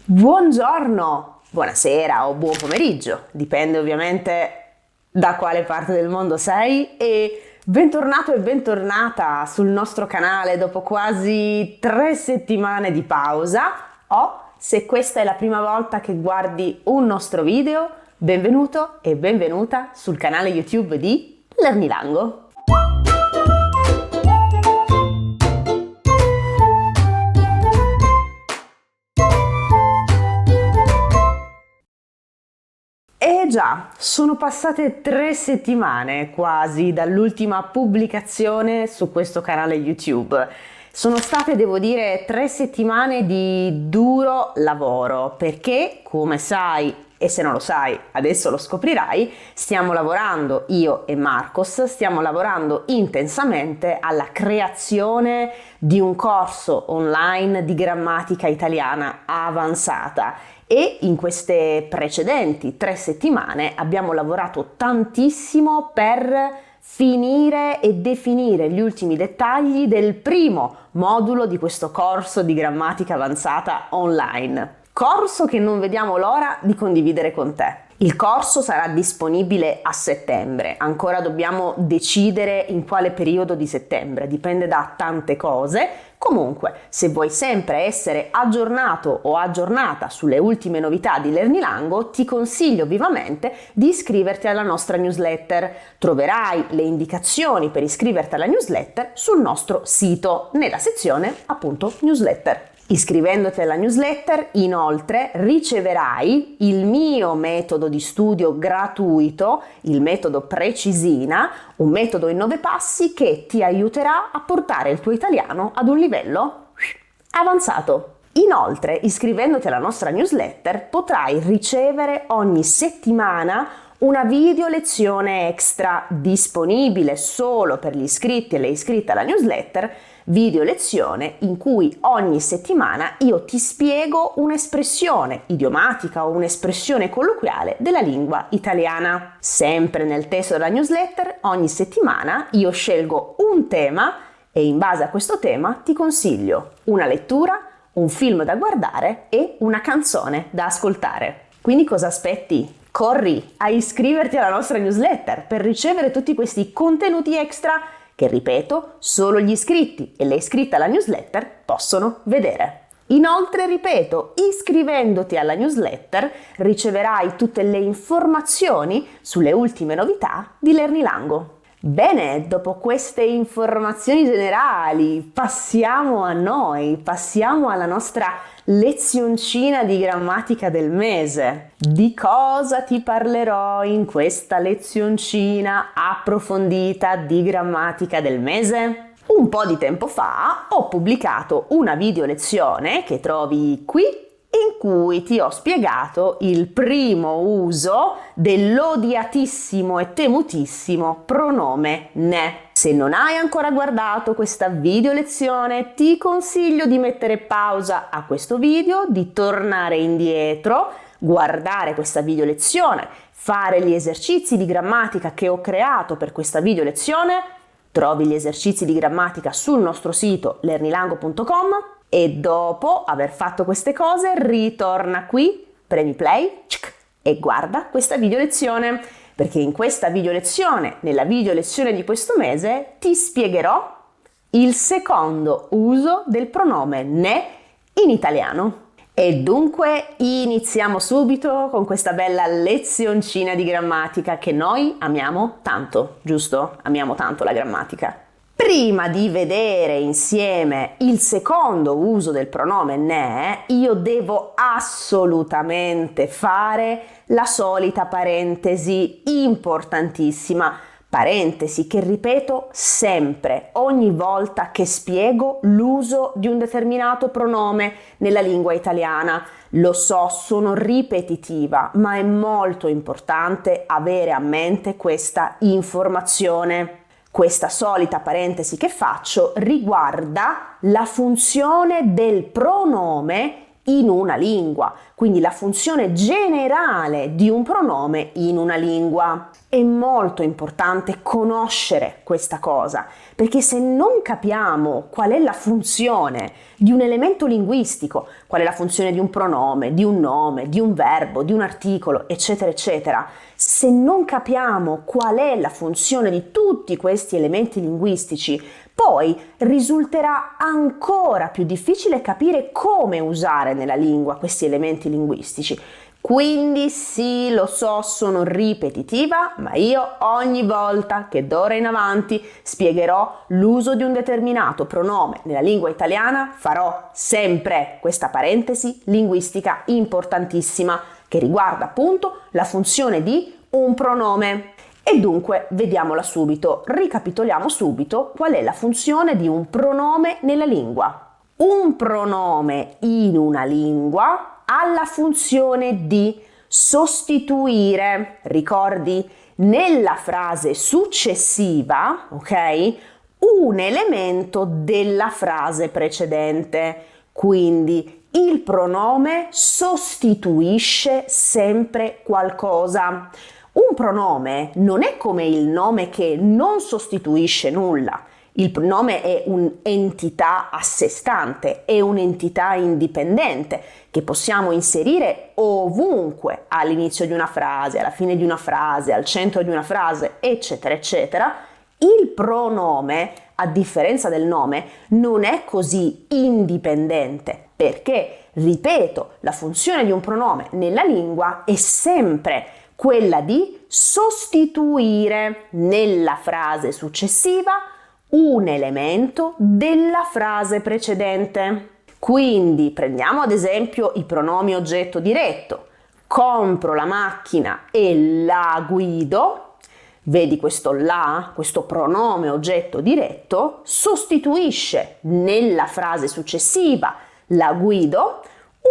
Buongiorno, buonasera o buon pomeriggio, dipende ovviamente da quale parte del mondo sei, e bentornato e bentornata sul nostro canale dopo quasi 3 settimane di pausa, o se questa è la prima volta che guardi un nostro video, benvenuto e benvenuta sul canale YouTube di Lernilango. Già, sono passate 3 settimane quasi dall'ultima pubblicazione su questo canale YouTube. Sono state, devo dire, 3 settimane di duro lavoro perché, come sai, e se non lo sai, adesso lo scoprirai, stiamo lavorando, io e Marcos, stiamo lavorando intensamente alla creazione di un corso online di grammatica italiana avanzata. E in queste precedenti 3 settimane abbiamo lavorato tantissimo per finire e definire gli ultimi dettagli del primo modulo di questo corso di grammatica avanzata online. Corso che non vediamo l'ora di condividere con te. Il corso sarà disponibile a settembre, ancora dobbiamo decidere in quale periodo di settembre, dipende da tante cose. Comunque, se vuoi sempre essere aggiornato o aggiornata sulle ultime novità di Lernilango, ti consiglio vivamente di iscriverti alla nostra newsletter. Troverai le indicazioni per iscriverti alla newsletter sul nostro sito, nella sezione appunto newsletter. Iscrivendoti alla newsletter, inoltre, riceverai il mio metodo di studio gratuito, il metodo Precisina, un metodo in 9 passi che ti aiuterà a portare il tuo italiano ad un livello avanzato. Inoltre, iscrivendoti alla nostra newsletter, potrai ricevere ogni settimana una video lezione extra disponibile solo per gli iscritti e le iscritte alla newsletter, video lezione in cui ogni settimana io ti spiego un'espressione idiomatica o un'espressione colloquiale della lingua italiana. Sempre nel testo della newsletter, ogni settimana io scelgo un tema e in base a questo tema ti consiglio una lettura, un film da guardare e una canzone da ascoltare. Quindi cosa aspetti? Corri a iscriverti alla nostra newsletter per ricevere tutti questi contenuti extra che, ripeto, solo gli iscritti e le iscritte alla newsletter possono vedere. Inoltre, ripeto, iscrivendoti alla newsletter riceverai tutte le informazioni sulle ultime novità di Lernilango. Bene, dopo queste informazioni generali, passiamo a noi, passiamo alla nostra lezioncina di grammatica del mese. Di cosa ti parlerò in questa lezioncina approfondita di grammatica del mese? Un po' di tempo fa ho pubblicato una video lezione che trovi qui, in cui ti ho spiegato il primo uso dell'odiatissimo e temutissimo pronome ne. Se non hai ancora guardato questa video lezione, ti consiglio di mettere pausa a questo video, di tornare indietro, guardare questa video lezione, fare gli esercizi di grammatica che ho creato per questa video lezione. Trovi gli esercizi di grammatica sul nostro sito lernilango.com. E dopo aver fatto queste cose, ritorna qui, premi play e guarda questa video lezione, perché in questa video lezione, nella video lezione di questo mese, ti spiegherò il secondo uso del pronome ne in italiano. E dunque iniziamo subito con questa bella lezioncina di grammatica che noi amiamo tanto, giusto? Amiamo tanto la grammatica. Prima di vedere insieme il secondo uso del pronome ne, io devo assolutamente fare la solita parentesi importantissima, parentesi che ripeto sempre, ogni volta che spiego l'uso di un determinato pronome nella lingua italiana. Lo so, sono ripetitiva, ma è molto importante avere a mente questa informazione. Questa solita parentesi che faccio riguarda la funzione del pronome in una lingua, quindi la funzione generale di un pronome in una lingua. È molto importante conoscere questa cosa, perché se non capiamo qual è la funzione di un elemento linguistico, qual è la funzione di un pronome, di un nome, di un verbo, di un articolo, eccetera, eccetera, se non capiamo qual è la funzione di tutti questi elementi linguistici, poi risulterà ancora più difficile capire come usare nella lingua questi elementi linguistici. Quindi sì, lo so, sono ripetitiva, ma io ogni volta che d'ora in avanti spiegherò l'uso di un determinato pronome nella lingua italiana, farò sempre questa parentesi linguistica importantissima che riguarda appunto la funzione di un pronome. E dunque vediamola subito, ricapitoliamo subito qual è la funzione di un pronome nella lingua. Un pronome in una lingua ha la funzione di sostituire, ricordi, nella frase successiva, ok, un elemento della frase precedente. Quindi il pronome sostituisce sempre qualcosa. Un pronome non è come il nome che non sostituisce nulla. Il pronome è un'entità a sé stante, è un'entità indipendente che possiamo inserire ovunque all'inizio di una frase, alla fine di una frase, al centro di una frase, eccetera, eccetera. Il pronome, a differenza del nome, non è così indipendente perché, ripeto, la funzione di un pronome nella lingua è sempre quella di sostituire nella frase successiva un elemento della frase precedente. Quindi prendiamo ad esempio i pronomi oggetto diretto. Compro la macchina e la guido. Vedi questo la, questo pronome oggetto diretto, sostituisce nella frase successiva la guido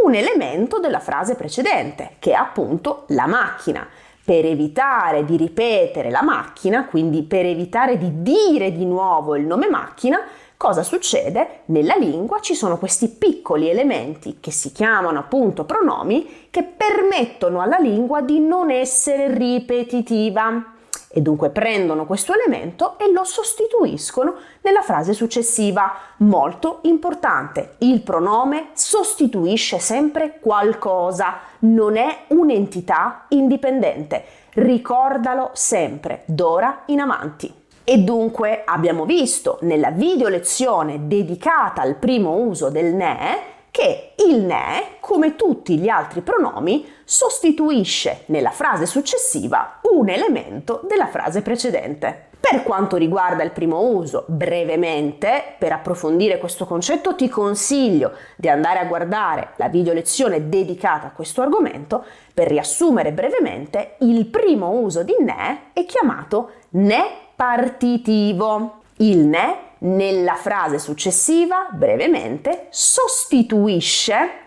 un elemento della frase precedente, che è appunto la macchina. Per evitare di ripetere la macchina, quindi per evitare di dire di nuovo il nome macchina, cosa succede? Nella lingua ci sono questi piccoli elementi che si chiamano appunto pronomi che permettono alla lingua di non essere ripetitiva e dunque prendono questo elemento e lo sostituiscono nella frase successiva. Molto importante, il pronome sostituisce sempre qualcosa, non è un'entità indipendente. Ricordalo sempre, d'ora in avanti. E dunque abbiamo visto nella video lezione dedicata al primo uso del ne che il ne, come tutti gli altri pronomi, sostituisce nella frase successiva un elemento della frase precedente. Per quanto riguarda il primo uso, brevemente, per approfondire questo concetto ti consiglio di andare a guardare la video lezione dedicata a questo argomento. Per riassumere brevemente, il primo uso di ne è chiamato ne partitivo. Il ne nella frase successiva, brevemente, sostituisce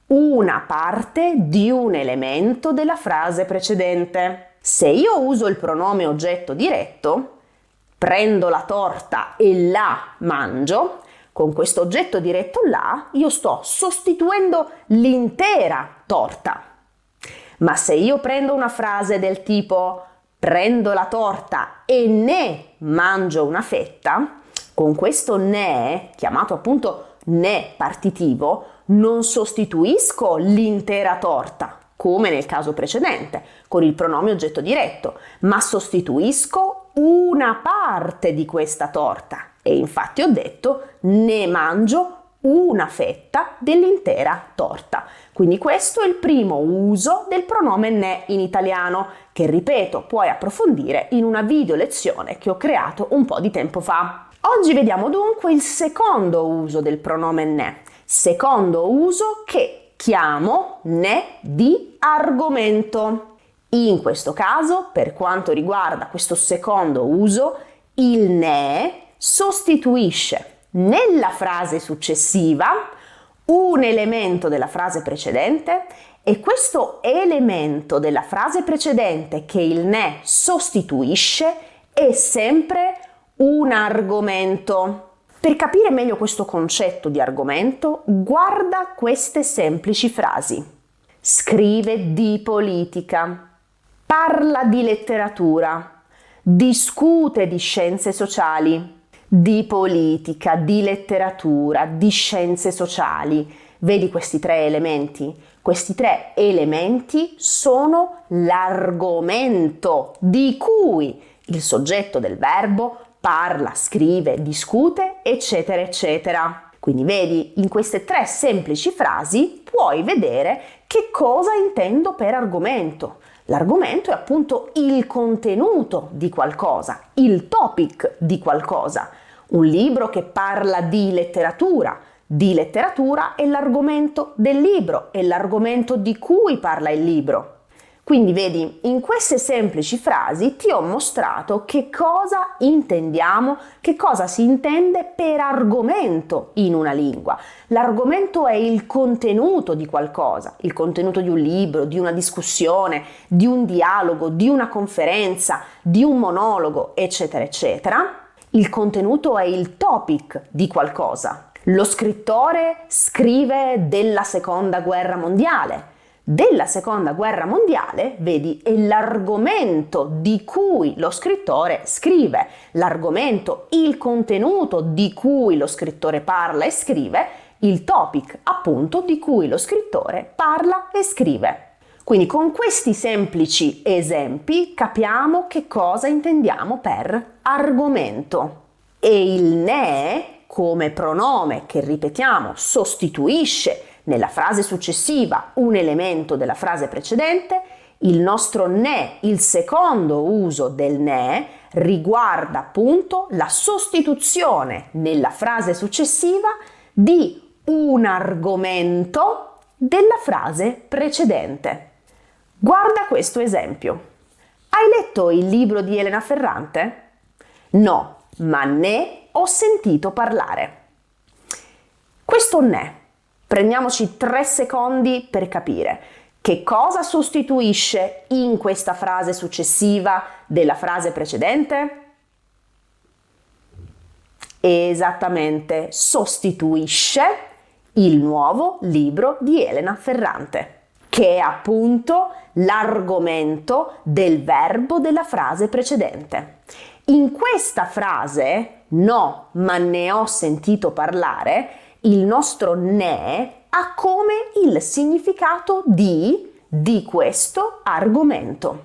una parte di un elemento della frase precedente. Se io uso il pronome oggetto diretto, prendo la torta e la mangio, con questo oggetto diretto la, io sto sostituendo l'intera torta. Ma se io prendo una frase del tipo prendo la torta e ne mangio una fetta, con questo ne, chiamato appunto ne partitivo, non sostituisco l'intera torta, come nel caso precedente, con il pronome oggetto diretto, ma sostituisco una parte di questa torta. E infatti ho detto ne mangio una fetta dell'intera torta. Quindi questo è il primo uso del pronome ne in italiano, che ripeto puoi approfondire in una video lezione che ho creato un po' di tempo fa. Oggi vediamo dunque il secondo uso del pronome ne, secondo uso che chiamo ne di argomento. In questo caso, per quanto riguarda questo secondo uso, il ne sostituisce nella frase successiva un elemento della frase precedente e questo elemento della frase precedente che il ne sostituisce è sempre un argomento. Per capire meglio questo concetto di argomento, guarda queste semplici frasi. Scrive di politica, parla di letteratura, discute di scienze sociali, di politica, di letteratura, di scienze sociali. Vedi questi tre elementi? Questi tre elementi sono l'argomento di cui il soggetto del verbo parla, scrive, discute, eccetera, eccetera. Quindi vedi, in queste tre semplici frasi puoi vedere che cosa intendo per argomento. L'argomento è appunto il contenuto di qualcosa, il topic di qualcosa. Un libro che parla di letteratura è l'argomento del libro, è l'argomento di cui parla il libro. Quindi vedi, in queste semplici frasi ti ho mostrato che cosa intendiamo, che cosa si intende per argomento in una lingua. L'argomento è il contenuto di qualcosa, il contenuto di un libro, di una discussione, di un dialogo, di una conferenza, di un monologo, eccetera, eccetera. Il contenuto è il topic di qualcosa. Lo scrittore scrive della Seconda Guerra Mondiale. Della Seconda Guerra Mondiale, vedi, è l'argomento di cui lo scrittore scrive, l'argomento, il contenuto di cui lo scrittore parla e scrive, il topic appunto di cui lo scrittore parla e scrive. Quindi con questi semplici esempi capiamo che cosa intendiamo per argomento. E il ne, come pronome che ripetiamo sostituisce nella frase successiva un elemento della frase precedente, il nostro ne, il secondo uso del ne, riguarda appunto la sostituzione nella frase successiva di un argomento della frase precedente. Guarda questo esempio. Hai letto il libro di Elena Ferrante? No, ma ne ho sentito parlare. Questo ne, prendiamoci 3 secondi per capire che cosa sostituisce in questa frase successiva della frase precedente. Esattamente, sostituisce il nuovo libro di Elena Ferrante, che è appunto l'argomento del verbo della frase precedente. In questa frase, no, ma ne ho sentito parlare, il nostro ne ha come il significato di questo argomento.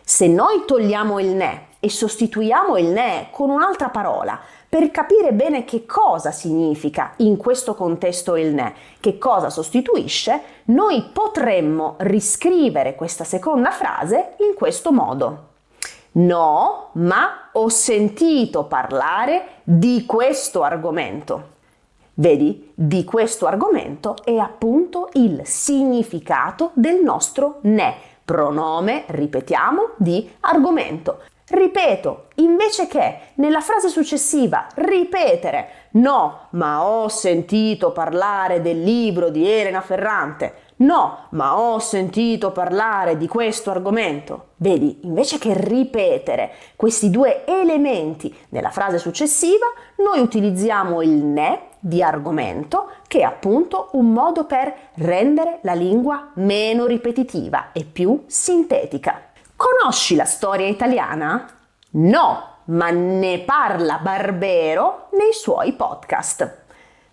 Se noi togliamo il ne e sostituiamo il ne con un'altra parola per capire bene che cosa significa in questo contesto il ne, che cosa sostituisce, noi potremmo riscrivere questa seconda frase in questo modo. No, ma ho sentito parlare di questo argomento. Vedi, di questo argomento è appunto il significato del nostro ne, pronome, ripetiamo, di argomento. Ripeto, invece che nella frase successiva ripetere no, ma ho sentito parlare del libro di Elena Ferrante, no, ma ho sentito parlare di questo argomento. Vedi, invece che ripetere questi 2 elementi nella frase successiva, noi utilizziamo il ne di argomento, che è appunto un modo per rendere la lingua meno ripetitiva e più sintetica. Conosci la storia italiana? No, ma ne parla Barbero nei suoi podcast.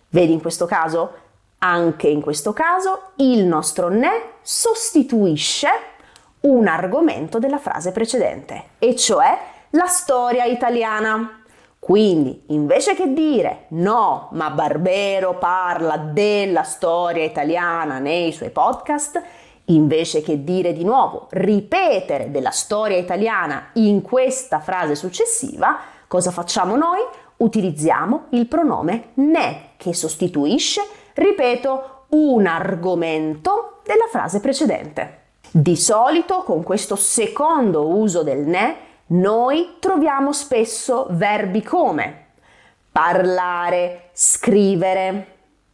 Vedi in questo caso? Anche in questo caso il nostro ne sostituisce un argomento della frase precedente, e cioè la storia italiana. Quindi, invece che dire no, ma Barbero parla della storia italiana nei suoi podcast, invece che dire di nuovo, ripetere della storia italiana in questa frase successiva, cosa facciamo noi? Utilizziamo il pronome ne, che sostituisce, ripeto, un argomento della frase precedente. Di solito, con questo secondo uso del ne, noi troviamo spesso verbi come parlare, scrivere,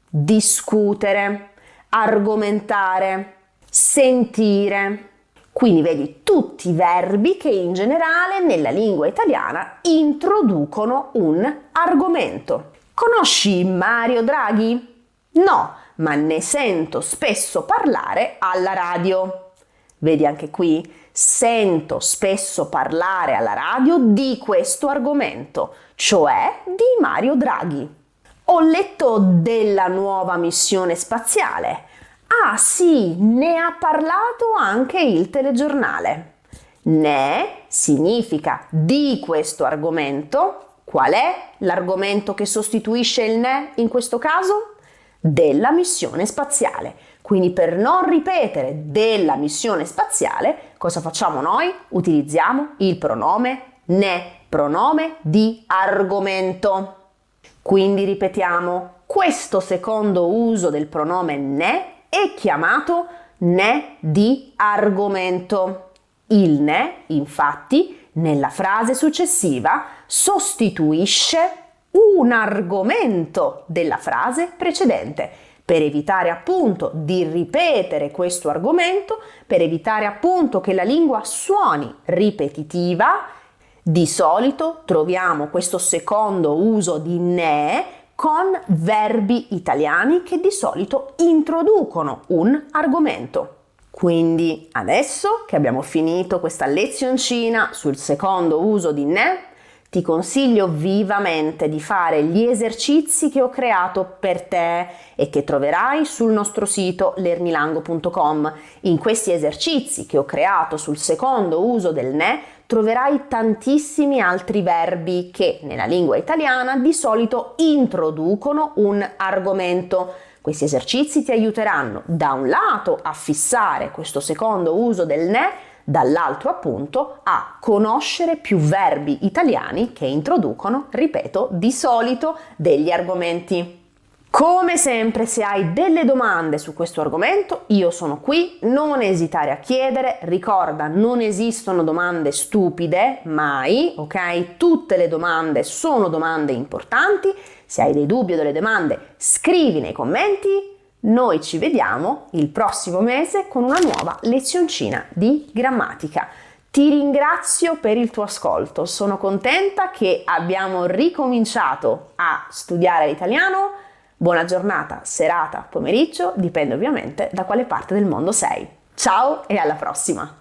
discutere, argomentare, sentire. Quindi vedi tutti i verbi che in generale nella lingua italiana introducono un argomento. Conosci Mario Draghi? No, ma ne sento spesso parlare alla radio. Vedi anche qui? Sento spesso parlare alla radio di questo argomento, cioè di Mario Draghi. Ho letto della nuova missione spaziale. Ah sì, ne ha parlato anche il telegiornale. Ne significa di questo argomento. Qual è l'argomento che sostituisce il ne in questo caso? Della missione spaziale. Quindi per non ripetere della missione spaziale, cosa facciamo noi? Utilizziamo il pronome ne, pronome di argomento. Quindi ripetiamo, questo secondo uso del pronome ne è chiamato ne di argomento. Il ne, infatti, nella frase successiva sostituisce un argomento della frase precedente, per evitare appunto di ripetere questo argomento, per evitare appunto che la lingua suoni ripetitiva. Di solito troviamo questo secondo uso di ne con verbi italiani che di solito introducono un argomento. Quindi adesso che abbiamo finito questa lezioncina sul secondo uso di ne, ti consiglio vivamente di fare gli esercizi che ho creato per te e che troverai sul nostro sito lernilango.com. In questi esercizi che ho creato sul secondo uso del ne troverai tantissimi altri verbi che nella lingua italiana di solito introducono un argomento. Questi esercizi ti aiuteranno da un lato a fissare questo secondo uso del ne, dall'altro appunto a conoscere più verbi italiani che introducono, ripeto, di solito degli argomenti. Come sempre, se hai delle domande su questo argomento, io sono qui, non esitare a chiedere. Ricorda, non esistono domande stupide, mai, ok? Tutte le domande sono domande importanti. Se hai dei dubbi o delle domande, scrivi nei commenti. Noi ci vediamo il prossimo mese con una nuova lezioncina di grammatica. Ti ringrazio per il tuo ascolto, sono contenta che abbiamo ricominciato a studiare l'italiano. Buona giornata, serata, pomeriggio, dipende ovviamente da quale parte del mondo sei. Ciao e alla prossima!